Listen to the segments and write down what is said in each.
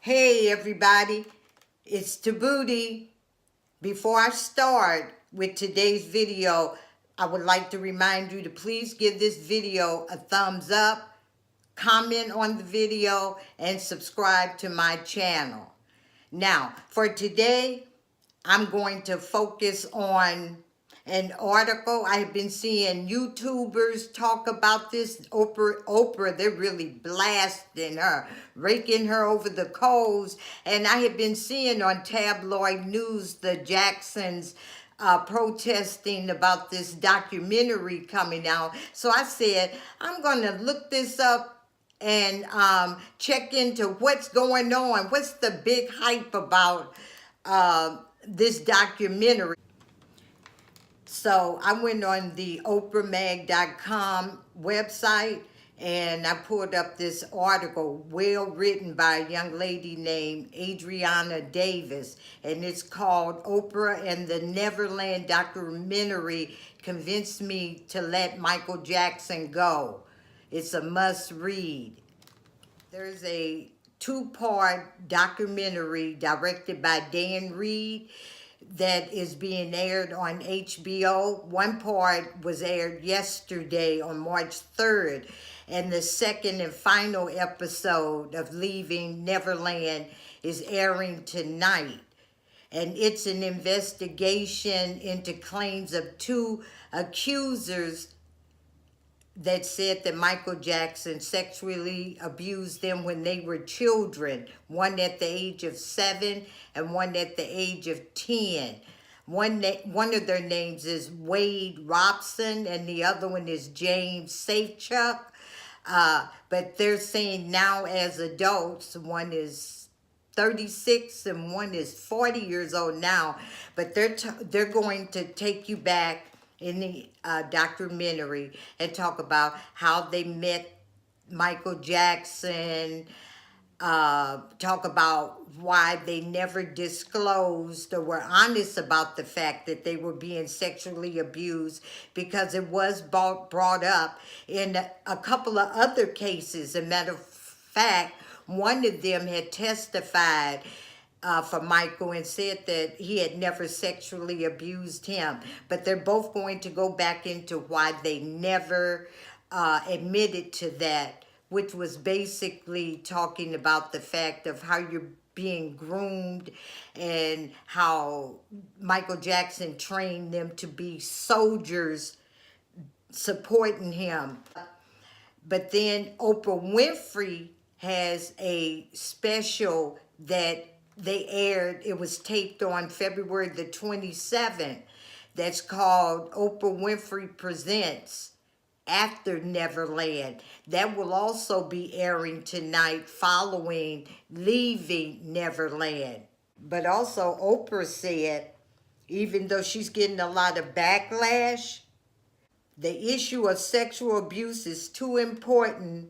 Hey everybody, it's Tabuti. Before I start with today's video, I would like to remind you to please give this video a thumbs up, comment on the video, and subscribe to my channel. Now, for today, I'm going to focus on an article. I've been seeing YouTubers talk about this. Oprah, they're really blasting her, raking her over the coals. And I have been seeing on tabloid news the Jacksons protesting about this documentary coming out. So I said, I'm going to look this up and check into what's going on. What's the big hype about this documentary? So I went on the oprahmag.com website and I pulled up this article, well written by a young lady named Adriana Davis, and it's called Oprah and the Neverland Documentary Convinced Me to Let Michael Jackson Go. It's a must read. There's a two-part documentary directed by Dan Reed that is being aired on HBO. One part was aired yesterday on March 3rd, and the second and final episode of Leaving Neverland is airing tonight. And it's an investigation into claims of two accusers that said that Michael Jackson sexually abused them when they were children, one at the age of 7 and one at the age of 10. One of their names is Wade Robson and the other one is James Safechuck. But they're saying now as adults, one is 36 and one is 40 years old now, but they're going to take you back in the documentary and talk about how they met Michael Jackson, talk about why they never disclosed or were honest about the fact that they were being sexually abused, because it was brought up in a couple of other cases. As a matter of fact, one of them had testified for Michael and said that he had never sexually abused him. But they're both going to go back into why they never admitted to that, which was basically talking about the fact of how you're being groomed and how Michael Jackson trained them to be soldiers supporting him. But then Oprah Winfrey has a special that they aired. It was taped on February the 27th. That's called Oprah Winfrey Presents After Neverland. That will also be airing tonight following Leaving Neverland. But also Oprah said, even though she's getting a lot of backlash, the issue of sexual abuse is too important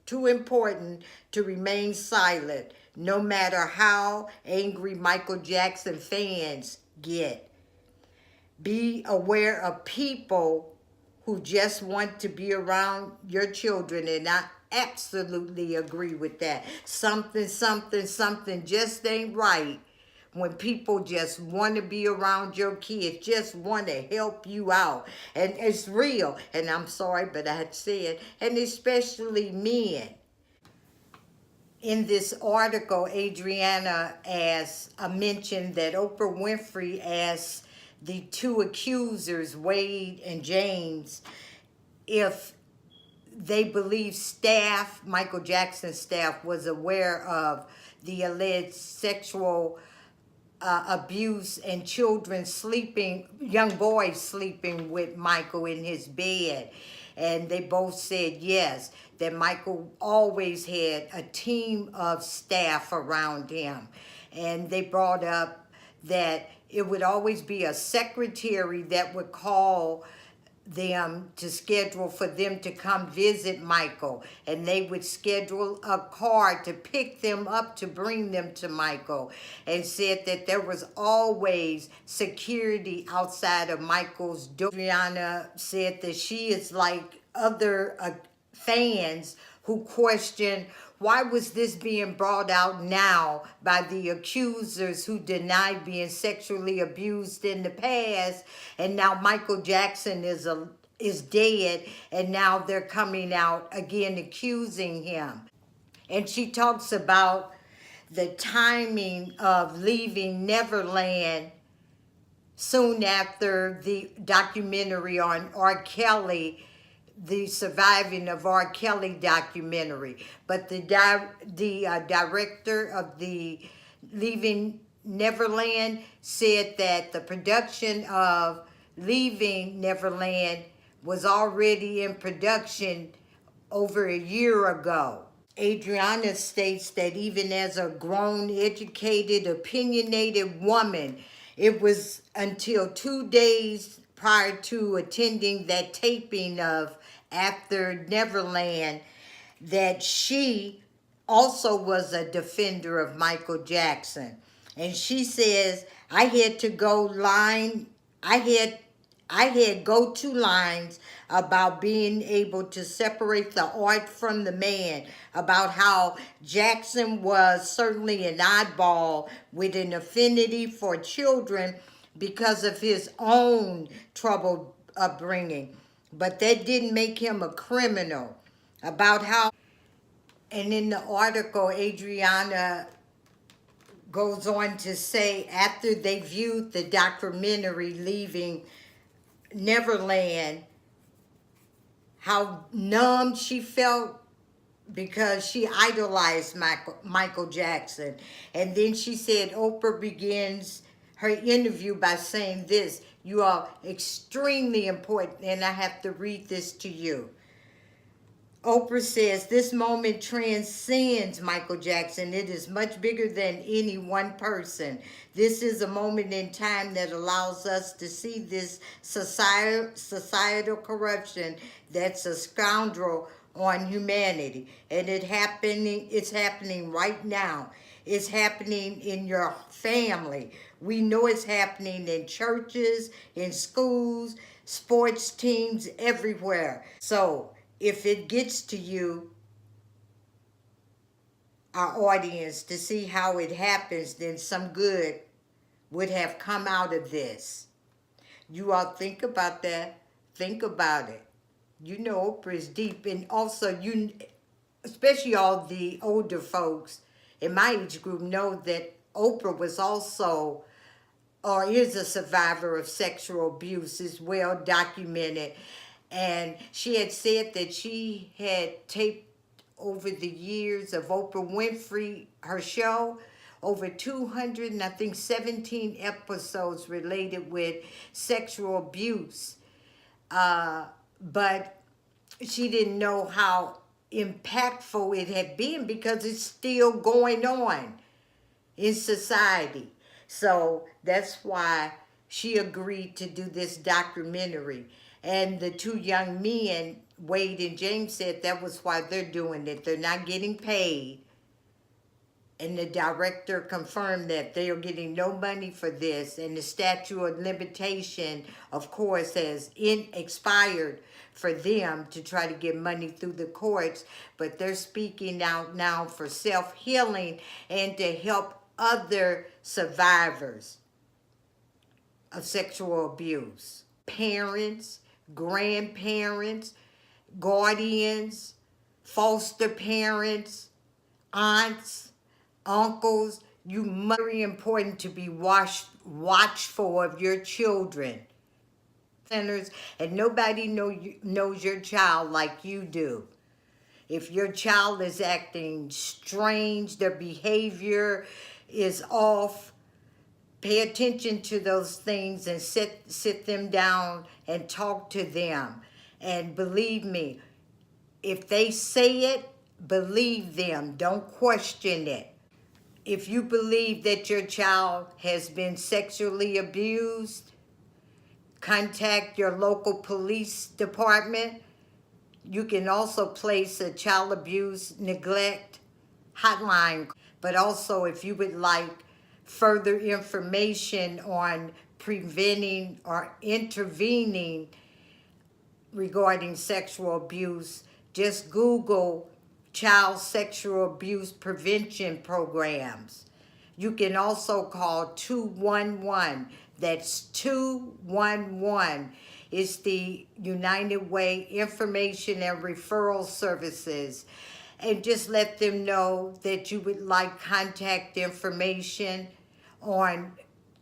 to remain silent, no matter how angry Michael Jackson fans get. Be aware of people who just want to be around your children, and I absolutely agree with that. Something just ain't right when people just want to be around your kids, just want to help you out. And it's real. And I'm sorry, but I had to say it. And especially men. In this article, Adriana mentioned that Oprah Winfrey asked the two accusers, Wade and James, if they believe Michael Jackson's staff, was aware of the alleged sexual abuse and young boys sleeping with Michael in his bed. And they both said yes, that Michael always had a team of staff around him. And they brought up that it would always be a secretary that would call them to schedule for them to come visit Michael, and they would schedule a car to pick them up to bring them to Michael, and said that there was always security outside of Michael's door. Adriana said that she is like other fans who questioned why was this being brought out now by the accusers who denied being sexually abused in the past, and now Michael Jackson is dead, and now they're coming out again accusing him. And she talks about the timing of leaving Neverland soon after the documentary on R. Kelly, the Surviving of R. Kelly documentary. But the director of the Leaving Neverland said that the production of Leaving Neverland was already in production over a year ago. Adriana states that even as a grown, educated, opinionated woman, it was until 2 days prior to attending that taping of After Neverland that she also was a defender of Michael Jackson. And she says, I had go-to lines about being able to separate the art from the man, about how Jackson was certainly an oddball with an affinity for children because of his own troubled upbringing. But that didn't make him a criminal. About how, and in the article, Adriana goes on to say after they viewed the documentary Leaving Neverland, how numb she felt because she idolized Michael Jackson. And then she said Oprah begins her interview by saying this, you are extremely important, and I have to read this to you. Oprah says, this moment transcends Michael Jackson. It is much bigger than any one person. This is a moment in time that allows us to see this societal corruption that's a scoundrel on humanity. And it's happening right now. It's happening in your family. We know it's happening in churches, in schools, sports teams, everywhere. So, if it gets to you, our audience, to see how it happens, then some good would have come out of this. You all think about that. Think about it. You know Oprah is deep. And also, especially all the older folks in my age group, know that Oprah was also, or is a survivor of sexual abuse, is well documented. And she had said that she had taped over the years of Oprah Winfrey, her show, over 200, and I think 17 episodes related with sexual abuse. But she didn't know how impactful it had been because it's still going on in society. So that's why she agreed to do this documentary. And the two young men, Wade and James, said that was why they're doing it. They're not getting paid. And the director confirmed that they are getting no money for this. And the statute of limitation, of course, has expired for them to try to get money through the courts. But they're speaking out now for self-healing and to help other survivors of sexual abuse. Parents, grandparents, guardians, foster parents, aunts, uncles, very important to be watchful of your children. Centers, and nobody knows your child like you do. If your child is acting strange, their behavior is off, pay attention to those things and sit them down and talk to them. And believe me, if they say it, believe them. Don't question it. If you believe that your child has been sexually abused, contact your local police department. You can also place a child abuse neglect hotline. But also, if you would like further information on preventing or intervening regarding sexual abuse, just Google child sexual abuse prevention programs. You can also call 211. That's 211. It's the United Way Information and Referral Services. And just let them know that you would like contact information on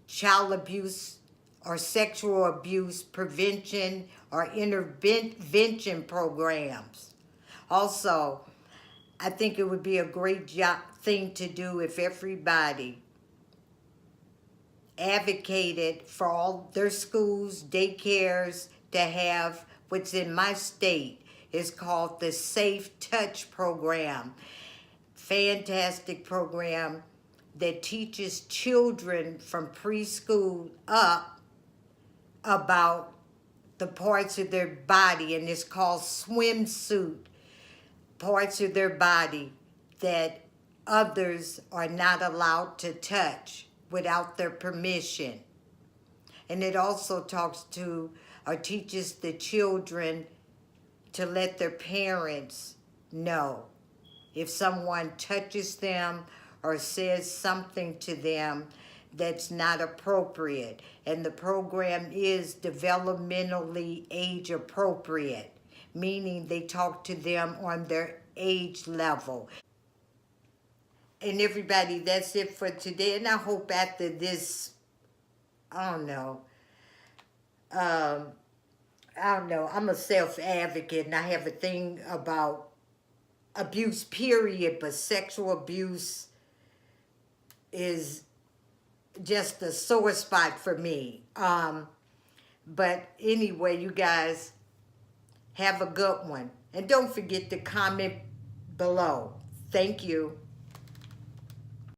child abuse or sexual abuse prevention or intervention programs. Also, I think it would be a great thing to do if everybody advocated for all their schools, daycares to have what's in my state is called the Safe Touch program. Fantastic program that teaches children from preschool up about the parts of their body, and it's called swimsuit, parts of their body that others are not allowed to touch without their permission. And it also talks to or teaches the children to let their parents know if someone touches them or says something to them that's not appropriate. And the program is developmentally age appropriate, meaning they talk to them on their age level. And everybody, that's it for today. And I hope after this, I don't know, I'm a self-advocate and I have a thing about abuse, period, but sexual abuse is just a sore spot for me. But anyway, you guys have a good one. And don't forget to comment below. Thank you.